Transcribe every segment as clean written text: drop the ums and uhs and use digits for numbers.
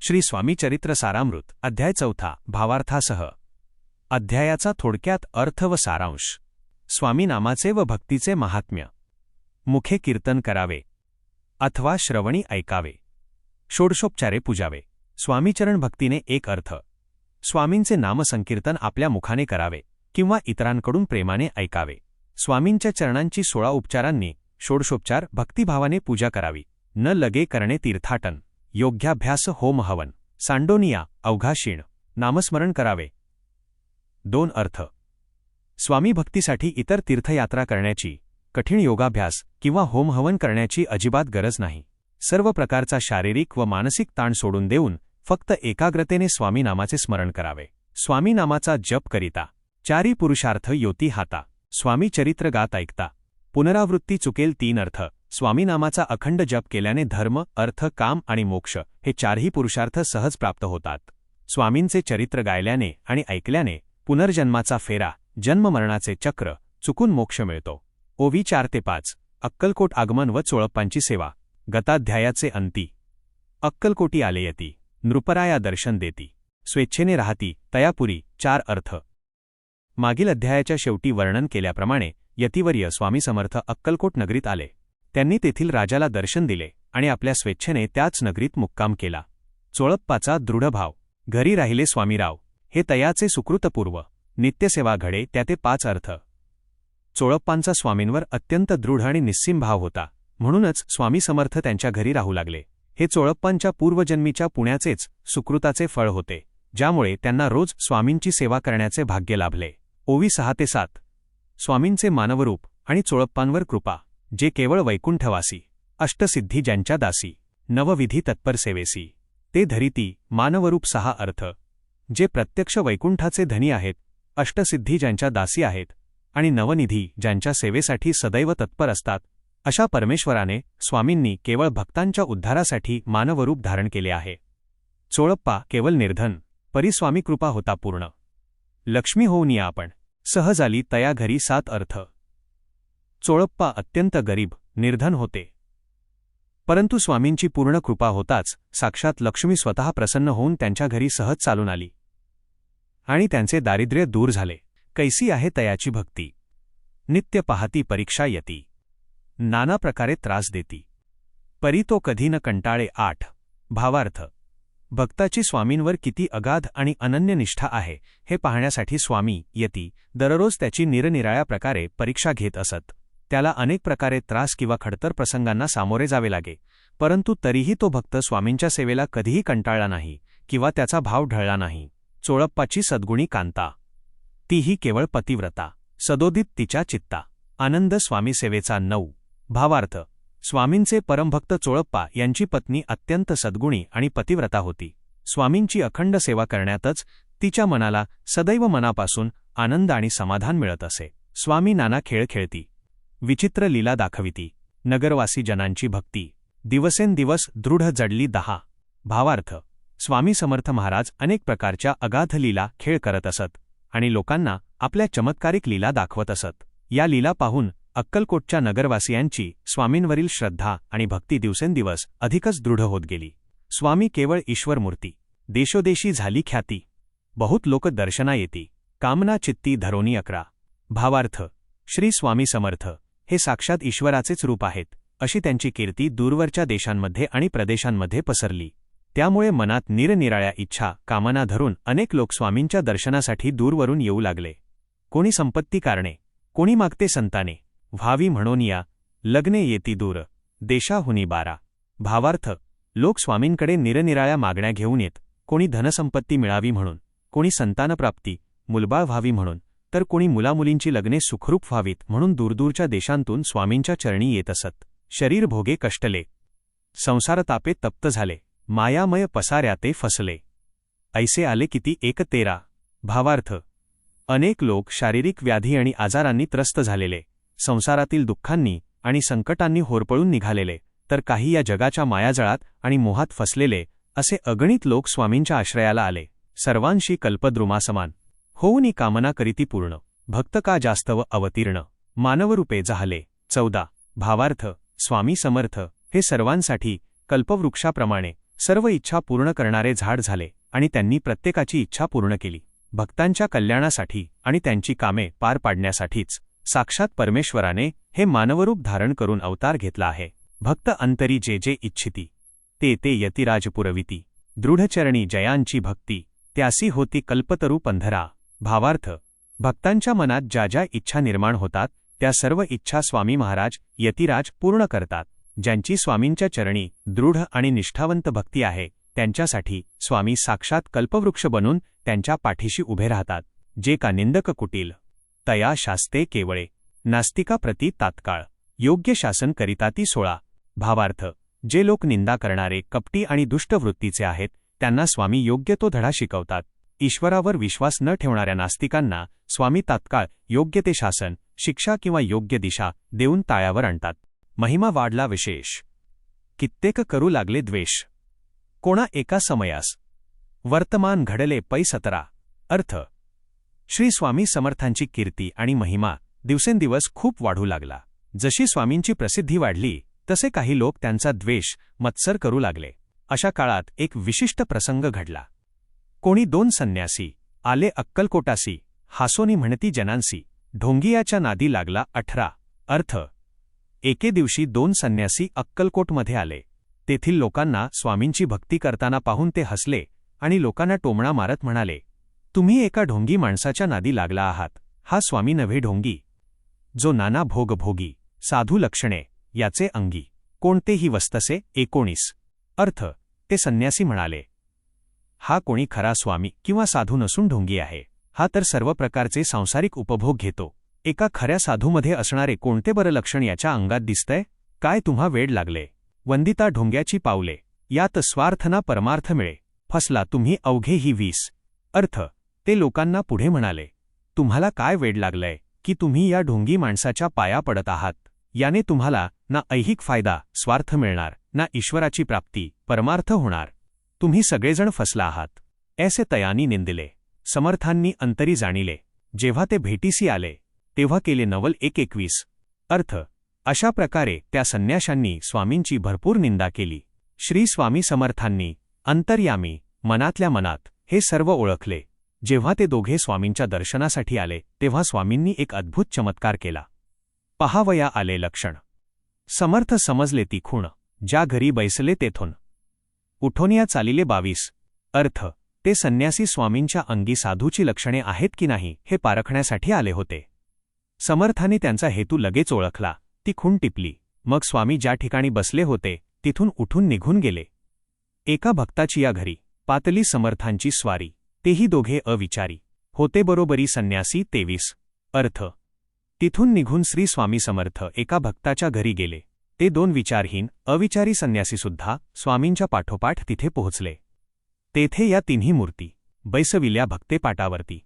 श्री स्वामी चरित्र सारामृत अध्याय 4 भावार्थासह। अध्यायाचा थोडक्यात अर्थ व सारांश। स्वामी नामाचे व भक्तीचे महात्म्य। मुखे कीर्तन करावे अथवा श्रवणी ऐकावे। षोडशोपचारे पूजावे। स्वामीचरण भक्तीने एक अर्थ। स्वामींचे नामसंकीर्तन आपल्या मुखाने करावे किंवा इतरांकडून प्रेमाने ऐकावे। स्वामींच्या चरणांची 16 उपचारांनी षोडशोपचार भक्तिभावाने पूजा करावी। न लगे करणे तीर्थाटन। योग्याभ्यास होम हवन। सांडोनिया अवघाशीण नामस्मरण करावे। 2 अर्थ। स्वामी भक्तीसाठी इतर तीर्थयात्रा करण्याची, कठीण योगाभ्यास किंवा होम हवन करण्याची अजिबात गरज नाही। सर्व प्रकारचा शारीरिक व मानसिक ताण सोडून देऊन फक्त एकाग्रतेने स्वामी नामाचे स्मरण करावे। स्वामी नामाचा जप करिता 4 पुरुषार्थ योती हाता। स्वामी चरित्र गात ऐकता पुनरावृत्ती चुकेल 3 अर्थ। स्वामी नामाचा अखंड जप केल्याने धर्म, अर्थ, काम आणि मोक्ष हे 4ही पुरुषार्थ सहज प्राप्त होतात। स्वामींचे चरित्र गायल्याने आणि ऐकल्याने पुनर्जन्माचा फेरा, जन्ममरणाचे चक्र चुकून मोक्ष मिळतो। ओवी 4 ते 5। अक्कलकोट आगमन व चोळप्पांची सेवा। गताध्यायाचे अंती। अक्कलकोटी आलेयती, नृपराया दर्शन देती, स्वेच्छेने राहती तयापुरी 4 अर्थ। मागील अध्यायाच्या शेवटी वर्णन केल्याप्रमाणे यतिवर्य स्वामी समर्थ अक्कलकोट नगरीत आले। त्यांनी तेथील राजाला दर्शन दिले आणि आपल्या स्वेच्छेने त्याच नगरीत मुक्काम केला। चोळप्पाचा दृढभाव। घरी राहिले स्वामीराव, हे तयाचे सुकृतपूर्व। नित्यसेवा घडे त्याते 5 अर्थ। चोळप्पांचा स्वामींवर अत्यंत दृढ आणि निस्सीम भाव होता, म्हणूनच स्वामी समर्थ त्यांच्या घरी राहू लागले। हे चोळप्पांच्या पूर्वजन्मीच्या पुण्याचेच सुकृताचे फळ होते, ज्यामुळे त्यांना रोज स्वामींची सेवा करण्याचे भाग्य लाभले। ओवी 6 ते 7। स्वामींचे मानवरूप आणि चोळप्पांवर कृपा। जे केवळ वैकुंठवासी, अष्टसिद्धी ज्यांच्या दासी, नवविधी तत्पर सेवेसी, ते धरिती मानवरूप 6 अर्थ। जे प्रत्यक्ष वैकुंठाचे धनी आहेत, अष्टसिद्धी ज्यांच्या दासी आहेत आणि नवनिधी ज्यांच्या सेवेसाठी सदैव तत्पर असतात, अशा परमेश्वराने स्वामींनी केवळ भक्तांच्या उद्धारासाठी मानवरूप धारण केले आहे। चोळप्पा केवळ निर्धन, परी स्वामी कृपा होता पूर्ण। लक्ष्मी होऊन या आपण, सहज आली तया घरी 7 अर्थ। चोळप्पा अत्यंत गरीब, निर्धन होते, परंतु स्वामींची पूर्ण कृपा होताच साक्षात लक्ष्मी स्वतः प्रसन्न होऊन त्यांच्या घरी सहज चालून आली आणि त्यांचे दारिद्र्य दूर झाले। कैसी आहे तयाची भक्ती। नित्य पाहती परीक्षा येती, नाना प्रकारे त्रास देती, परी तो कधी न कंटाळे 8। भावार्थ। भक्ताची स्वामींवर किती अगाध आणि अनन्य निष्ठा आहे हे पाहण्यासाठी स्वामी यती दररोज त्याची निरनिराळ्या प्रकारे परीक्षा घेत असत। त्याला अनेक प्रकारे त्रास किंवा खडतर प्रसंगांना सामोरे जावे लागे, परंतु तरीही तो भक्त स्वामींच्या सेवेला कधीही कंटाळला नाही किंवा त्याचा भाव ढळला नाही। चोळप्पाची सद्गुणी कांता, तीही केवळ पतिव्रता, सदोदित तिच्या चित्ता। आनंद स्वामी सेवेचा 9। भावार्थ। स्वामींचे परमभक्त चोळप्पा यांची पत्नी अत्यंत सद्गुणी आणि पतिव्रता होती। स्वामींची अखंड सेवा करण्यातच तिच्या मनाला सदैव मनापासून आनंद आणि समाधान मिळत असे। स्वामी नाना खेळ खेळती, विचित्र लीला दाखविती, नगरवासी जनांची भक्ती दिवसेंदिवस दृढ जडली 10। भावार्थ। स्वामी समर्थ महाराज अनेक प्रकारच्या अगाध लीला खेळ करत असत आणि लोकांना आपल्या चमत्कारिक लीला दाखवत असत। या लीला पाहून अक्कलकोटच्या नगरवासियांची स्वामींवरील श्रद्धा आणि भक्ती दिवसेंदिवस अधिकच दृढ होत गेली। स्वामी केवळ ईश्वरमूर्ती, देशोदेशी झाली ख्याती, बहुत लोक दर्शना येती, कामना चित्ती धरोनी 11। भावार्थ। श्री स्वामी समर्थ हे साक्षात ईश्वराचेच रूप आहेत, अशी त्यांची कीर्ती दूरवरच्या देशांमध्ये आणि प्रदेशांमध्ये पसरली। त्यामुळे मनात निरनिराळ्या इच्छा, कामना धरून अनेक लोक स्वामींच्या दर्शनासाठी दूरवरून येऊ लागले। कोणी संपत्ती कारणे, कोणी मागते संताने, व्हावी म्हणून या लग्ने येती दूर, देशाहुनी 12। भावार्थ। लोक स्वामींकडे निरनिराळ्या मागण्या घेऊन येत, कोणी धनसंपत्ती मिळावी म्हणून, कोणी संतानप्राप्ती, मुलबाळ व्हावी म्हणून, तर कोणी मुलामुलींची लग्ने सुखरूप व्हावीत म्हणून दूरदूरच्या देशांतून स्वामींच्या चरणी येत असत। शरीर भोगे कष्टले, संसारतापे तप्त झाले, मायामय पसाऱ्याते फसले, ऐसे आले किती 1 13। भावार्थ। अनेक लोक शारीरिक व्याधी आणि आजारांनी त्रस्त झालेले, संसारातील दुःखांनी आणि संकटांनी होरपळून निघालेले, तर काही या जगाच्या मायाजळात आणि मोहात फसलेले, असे अगणित लोक स्वामींच्या आश्रयाला आले। सर्वांशी कल्पद्रुमासमान होऊनी कामना करीती पूर्ण, भक्त का जास्त व अवतीर्ण, मानवरूपे जाहले 14। भावार्थ। स्वामी समर्थ हे सर्वांसाठी कल्पवृक्षाप्रमाणे सर्व इच्छा पूर्ण करणारे झाड झाले आणि त्यांनी प्रत्येकाची इच्छा पूर्ण केली. भक्तांच्या कल्याणासाठी आणि त्यांची कामे पार पाडण्यासाठीच साक्षात परमेश्वराने हे मानवरूप धारण करून अवतार घेतला आहे. भक्त अंतरी जे जे इच्छिती ते ते यतिराज पुरविती. दृढचरणी जयांची भक्ती त्यासी होती कल्पतरू पंधरा. भावार्थ, भक्तांच्या मनात ज्या ज्या इच्छा निर्माण होतात त्या सर्व इच्छा स्वामी महाराज यतिराज पूर्ण करतात. ज्यांची स्वामींच्या चरणी दृढ आणि निष्ठावंत भक्ती आहे त्यांच्यासाठी स्वामी साक्षात कल्पवृक्ष बनून त्यांच्या पाठीशी उभे राहतात. जे का निंदक कुटील तया शास्ते केवळे. नास्तिका प्रती तात्काळ योग्य शासन करिताती 16. भावार्थ, जे लोक निंदा करणारे कपटी आणि दुष्ट वृत्तीचे आहेत त्यांना स्वामी योग्य तो धडा शिकवतात. ईश्वरावर विश्वास न ठेवणाऱ्या नास्तिकांना स्वामी तात्काळ योग्य ते शासन, शिक्षा किंवा योग्य दिशा देऊन ताळ्यावर आणतात. महिमा वाढला विशेष कित्येक करू लागले द्वेष. कोणा एका समयास वर्तमान घडले पै 17. अर्थ, श्री स्वामी समर्थांची कीर्ती आणि महिमा दिवसेंदिवस खूप वाढू लागला. जशी स्वामींची प्रसिद्धी वाढली तसे काही लोक त्यांचा द्वेष मत्सर करू लागले. अशा काळात एक विशिष्ट प्रसंग घडला. कोणी 2 संन्यासी आले अक्कलकोटासी. हासोनी म्हणती जनांसी ढोंगियाच्या नादी लागला. 18. अर्थ, एके दिवशी 2 संन्यासी अक्कलकोटमध्ये आले. तेथील लोकांना स्वामींची भक्ती करताना पाहून ते हसले आणि लोकांना टोमणा मारत म्हणाले, तुम्ही एका ढोंगी माणसाच्या नादी लागला आहात. हा स्वामी नव्हे ढोंगी, जो नाना भोग भोगी, साधू लक्षणे याचे अंगी, कोणतेही वस्तसे. 19. अर्थ, ते संन्यासी म्हणाले, हा कोणी खरा स्वामी किंवा साधू नसून ढोंगी आहे. हा तर सर्व प्रकारचे सांसारिक उपभोग घेतो. एका खऱ्या साधूमध्ये असणारे कोणते बरं लक्षण याच्या अंगात दिसतंय? काय तुम्हा वेड लागले? वंदिता ढोंग्याची पावले, यात स्वार्थना परमार्थ मिळे. फसला तुम्ही अवघे ही 20. अर्थ, ते लोकांना पुढे म्हणाले, तुम्हाला काय वेड लागलंय की तुम्ही या ढोंगी माणसाच्या पाया पडत आहात? याने तुम्हाला ना ऐहिक फायदा स्वार्थ मिळणार ना ईश्वराची प्राप्ती परमार्थ होणार. तुम्ही सगळेजण फसला आहात. ऐसे तयानी निंदिले. समर्थांनी अंतरी जाणिले. जेव्हा ते भेटीसी आले तेव्हा केले नवल 1:21. अर्थ, अशा प्रकारे त्या संन्याशांनी स्वामींची भरपूर निंदा केली. श्री स्वामी समर्थांनी अंतर्यामी मनातल्या मनात हे सर्व ओळखले. जेव्हा ते दोघे स्वामींच्या दर्शनासाठी आले तेव्हा स्वामींनी एक अद्भुत चमत्कार केला. पहावया आले लक्षण. समर्थ समजले ती खूण. ज्या घरी बैसले तेथून उठोनिया चालिले 22. अर्थ, ते संन्यासी स्वामींच्या अंगी साधूची लक्षणे आहेत की नाही हे पारखण्यासाठी आले होते. समर्थांनी त्यांचा हेतू लगेच ओळखला. ती खूण टिपली. मग स्वामी ज्या ठिकाणी बसले होते तिथून उठून निघून गेले. एका भक्ताची या घरी पातली समर्थांची स्वारी. तेही दोघे अविचारी होते बरोबरी संन्यासी. 23. अर्थ, तिथून निघून श्री स्वामी समर्थ एका भक्ताच्या घरी गेले. ते 2 विचारहीन अविचारी संन्यासीसुद्धा स्वामींच्या पाठोपाठ तिथे पोहोचले. तेथे या 3ही मूर्ती बैसविल्या भक्ते पाटावरती.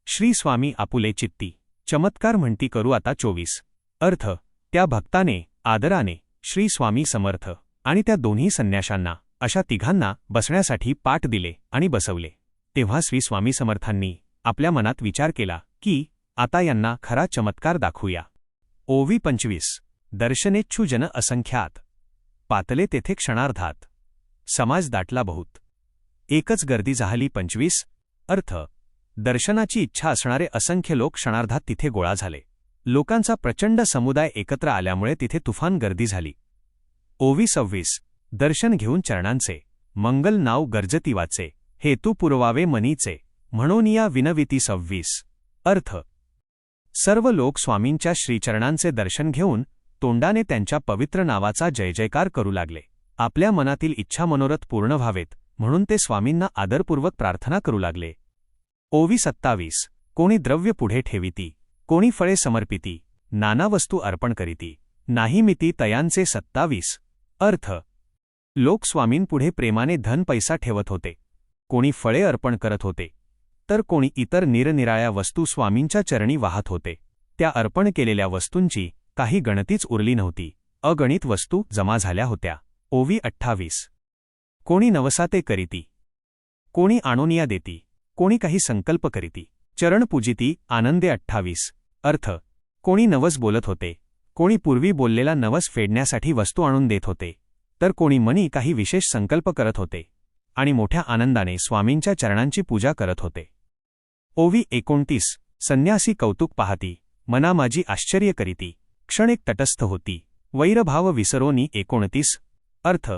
श्री स्वामी आपुले चित्ती चमत्कार म्हणती करू आता. 24. अर्थ, त्या भक्ताने आदराने श्री स्वामी समर्थ आणि त्या दोन्ही संन्याशांना अशा तिघांना बसण्यासाठी पाट दिले आणि बसवले. तेव्हा श्री स्वामी समर्थांनी आपल्या मनात विचार केला की आता यांना खरा चमत्कार दाखवूया. ओवी 25. दर्शनेच्छू जन असंख्यात पातले तेथे क्षणार्धात. समाज दाटला बहुत. एकच गर्दी झाली. 25. अर्थ, दर्शनाची इच्छा असणारे असंख्य लोक क्षणार्धात तिथे गोळा झाले. लोकांचा प्रचंड समुदाय एकत्र आल्यामुळे तिथे तुफान गर्दी झाली. ओवी 26. दर्शन घेऊन चरणांचे मंगल नाव गर्जती वाचे. हेतू पुरवावे मनीचे म्हणून या विनविती. 26. अर्थ, सर्व लोक स्वामींच्या श्रीचरणांचे दर्शन घेऊन तोंडाने त्यांच्या पवित्र नावाचा जयजयकार करू लागले. आपल्या मनातील इच्छा मनोरथ पूर्ण व्हावेत म्हणून ते स्वामींना आदरपूर्वक प्रार्थना करू लागले. ओवी 27. कोणी द्रव्य पुढे ठेविती, कोणी फळे समर्पिती, नाना वस्तू अर्पण करीती, नाही मिती तयांचे. 27. अर्थ, लोक स्वामींपुढे प्रेमाने धन पैसा ठेवत होते. कोणी फळे अर्पण करत होते तर कोणी इतर निरनिराळ्या वस्तू स्वामींच्या चरणी वाहत होते. त्या अर्पण केलेल्या वस्तूंची काही गणतीच उरली नव्हती. अगणित वस्तू जमा झाल्या होत्या. ओवी 28. कोणी नवसाते करीती, कोणी आणोनिया देती, कोणी काही संकल्प करीती, चरण पूजिती आनंदे. 28. अर्थ, कोणी नवस बोलत होते, कोणी पूर्वी बोललेला नवस फेडण्यासाठी वस्तू आणून देत होते, तर कोणी मनी काही विशेष संकल्प करत होते आणि मोठ्या आनंदाने स्वामींच्या चरणांची पूजा करत होते. ओवी 29. संन्यासी कौतुक पाहती, मना माझी आश्चर्य करीती, क्षण एक तटस्थ होती, वैरभाव विसरोनी. 29. अर्थ.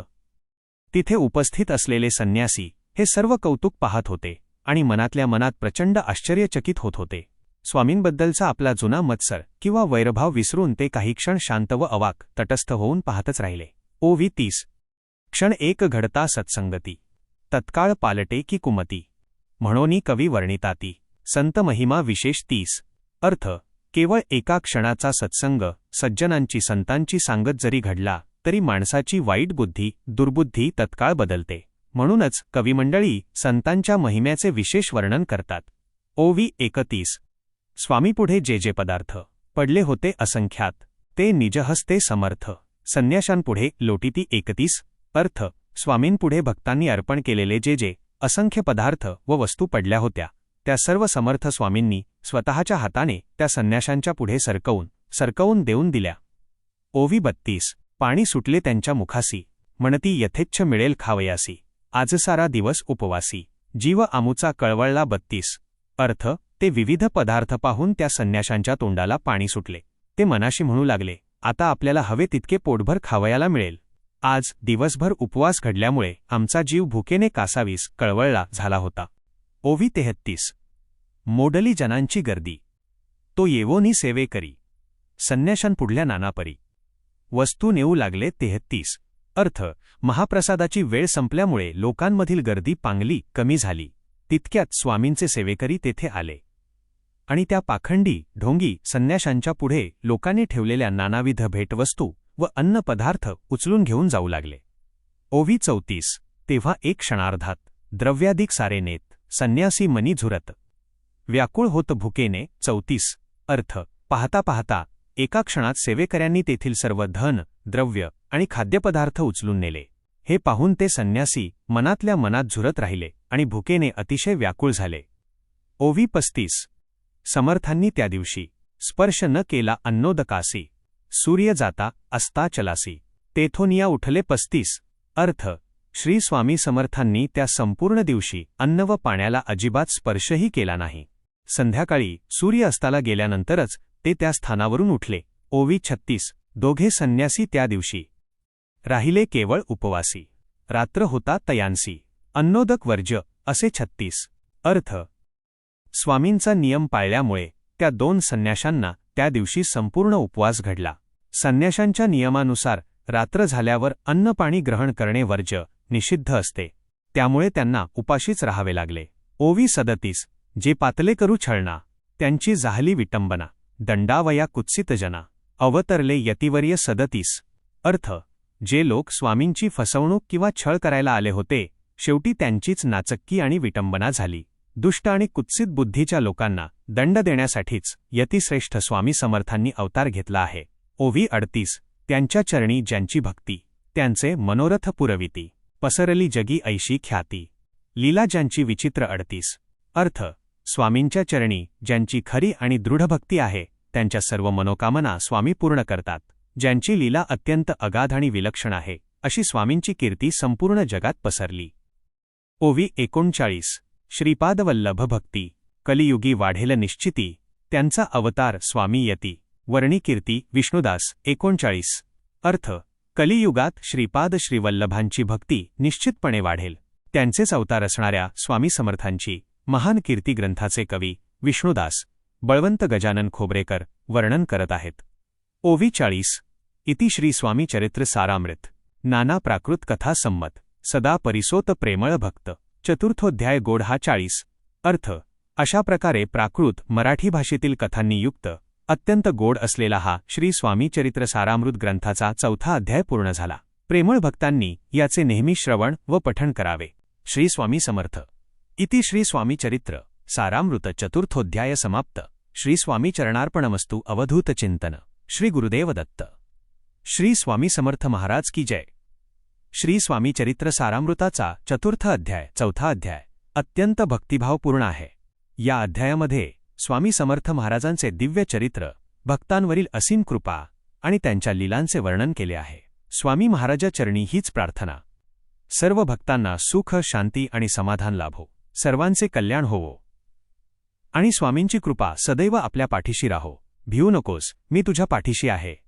तिथे उपस्थित असलेले संन्यासी हे सर्व कौतुक पाहत होते आणि मनातल्या मनात प्रचंड आश्चर्यचकित होत होते. स्वामींबद्दलचा आपला जुना मत्सर किंवा वैरभाव विसरून ते काही क्षण शांत व अवाक तटस्थ होऊन पाहतच राहिले. ओवी 30. क्षण एक घडता सत्संगती, तत्काळ पालटे की कुमती, म्हणोनी कवी वर्णिताती, संत महिमा विशेष. 30. अर्थ. केवळ एका क्षणाचा सत्संग, सज्जनांची संतांची सांगत जरी घडला तरी माणसाची वाईट बुद्धी, दुर्बुद्धी तत्काळ बदलते. म्हणूनच कविमंडळी संतांच्या महिम्याचे विशेष वर्णन करतात. ओवी 31. स्वामीपुढे जे जे पदार्थ पडले होते असंख्यात, ते निजहस्ते समर्थ, संन्याशांपुढे लोटीती. 31. अर्थ. स्वामींपुढे भक्तांनी अर्पण केलेले जे जे असंख्य पदार्थ व वस्तू पडल्या होत्या त्या सर्व समर्थ स्वामींनी स्वतःच्या हाताने त्या संन्याशांच्या पुढे सरकवून देऊन दिल्या. ओवी 32. पाणी सुटले त्यांच्या मुखासी, म्हणती यथेच्छ मिळेल खावयासी, आज सारा दिवस उपवासी, जीव आमुचा कळवळला. 32. अर्थ. ते विविध पदार्थ पाहून त्या संन्याशांच्या तोंडाला पाणी सुटले. ते मनाशी म्हणू लागले, आता आपल्याला हवे तितके पोटभर खावयाला मिळेल. आज दिवसभर उपवास घडल्यामुळे आमचा जीव भुकेने कासावीस कळवळला झाला होता. ओवी 33. मोडली जनांची गर्दी, तो येवोनी सेवे करी, संन्याशांपुढल्या नानापरी, वस्तू नेऊ लागले. 33. अर्थ. महाप्रसादाची वेळ संपल्यामुळे लोकांमधील गर्दी पांगली कमी झाली. तितक्यात स्वामींचे सेवेकरी तेथे आले आणि त्या पाखंडी ढोंगी संन्याशांच्या पुढे लोकांनी ठेवलेल्या नानाविध भेटवस्तू व अन्न पदार्थ उचलून घेऊन जाऊ लागले. ओवी 34. तेव्हा एक क्षणार्धात द्रव्याधिक सारे नेत, संन्यासी मनी झुरत, व्याकुळ होत भुकेने. 34. अर्थ. पाहता पाहता एका क्षणात सेवेकऱ्यांनी तेथील सर्व धन, द्रव्य आणि खाद्यपदार्थ उचलून नेले. हे पाहून ते संन्यासी मनातल्या मनात झुरत राहिले आणि भुकेने अतिशय व्याकुळ झाले. ओवी 35. समर्थांनी त्या दिवशी स्पर्श न केला अन्नोदकासी, सूर्य जाता अस्ता चलासी, तेथोनिया उठले. 35. अर्थ. श्री स्वामी समर्थांनी त्या संपूर्ण दिवशी अन्न व पाण्याला अजिबात स्पर्शही केला नाही. संध्याकाळी सूर्य अस्ताला गेल्यानंतरच ते त्या स्थानावरून उठले. ओवी 36. दोघे संन्यासी त्या दिवशी राहिले केवळ उपवासी, रात्र होता तयांसी, अन्नोदक वर्ज्य असे. 36. अर्थ. स्वामींचा नियम पाळल्यामुळे त्या दोन संन्याशांना त्या दिवशी संपूर्ण उपवास घडला. संन्याशांच्या नियमानुसार रात्र झाल्यावर अन्नपाणी ग्रहण करणे वर्ज्य निषिद्ध असते, त्यामुळे त्यांना उपाशीच राहावे लागले. ओवी 37. जे पातले करू छळना, त्यांची जाहली विटंबना, दंडावया कुत्सित जना, अवतरले यतिवर्य. 37. अर्थ. जे लोक स्वामींची फसवणूक किंवा छळ करायला आले होते, शेवटी त्यांचीच नाचक्की आणि विटंबना झाली. दुष्ट आणि कुत्सित बुद्धीच्या लोकांना दंड देण्यासाठीच यतिश्रेष्ठ स्वामी समर्थांनी अवतार घेतला आहे. ओवी 38. त्यांच्या चरणी ज्यांची भक्ती, त्यांचे मनोरथ पुरविती, पसरली जगी ऐशी ख्याती, लीला ज्यांची विचित्र. 38. अर्थ. स्वामींच्या चरणी ज्यांची खरी आणि दृढ भक्ती आहे त्यांच्या सर्व मनोकामना स्वामी पूर्ण करतात. ज्यांची लीला अत्यंत अगाध आणि विलक्षण आहे अशी स्वामींची कीर्ती संपूर्ण जगात पसरली. ओवी 39. श्रीपादवल्लभ भक्ती, कलियुगी वाढेल निश्चिती, त्यांचा अवतार स्वामी यती, वर्णी कीर्ती. विष्णुदास. 39. अर्थ. कलियुगात श्रीपाद श्रीवल्लभांची भक्ती निश्चितपणे वाढेल. त्यांचेच अवतार असणाऱ्या स्वामी समर्थांची महान कीर्ती ग्रंथाचे कवी विष्णुदास बळवंत गजानन खोब्रेकर वर्णन करत आहेत. ओवी 40. इति श्री स्वामी चरित्र सारामृत, नाना प्राकृत कथा संमत, सदा परिसोत प्रेमळ भक्त, चतुर्थोध्याय गोड. हा 40. अर्थ. अशा प्रकारे प्राकृत मराठी भाषेतील कथांनी युक्त अत्यंत गोड असलेला हा श्री स्वामी चरित्र सारामृत ग्रंथाचा 4था अध्याय पूर्ण झाला. प्रेमळ भक्तांनी याचे नेहमी श्रवण व पठण करावे. श्री स्वामी समर्थ. इति श्री स्वामी चरित्र सारामृत चतुर्थोध्याय समाप्त. श्री स्वामी चरणार्पणमस्तु. अवधूत चिंतन. श्री गुरुदेव दत्त. श्री स्वामी समर्थ महाराज की जय. श्री स्वामी चरित्र सारामृताचा चतुर्थ अध्याय 4था अध्याय अत्यंत भक्तिभावपूर्ण आहे. या अध्यायामध्ये स्वामी समर्थ महाराजांचे दिव्य चरित्र, भक्तांवरील असीम कृपा आणि त्यांच्या लीलांचे वर्णन केले आहे. स्वामी महाराजा चरणी हीच प्रार्थना. सर्व भक्तांना सुख, शांती आणि समाधान लाभो. सर्वांचे कल्याण होवो. आणि स्वामींची कृपा सदैव आपल्या पाठीशी राहो. भिवू नकोस, मी तुझ्या पाठीशी आहे.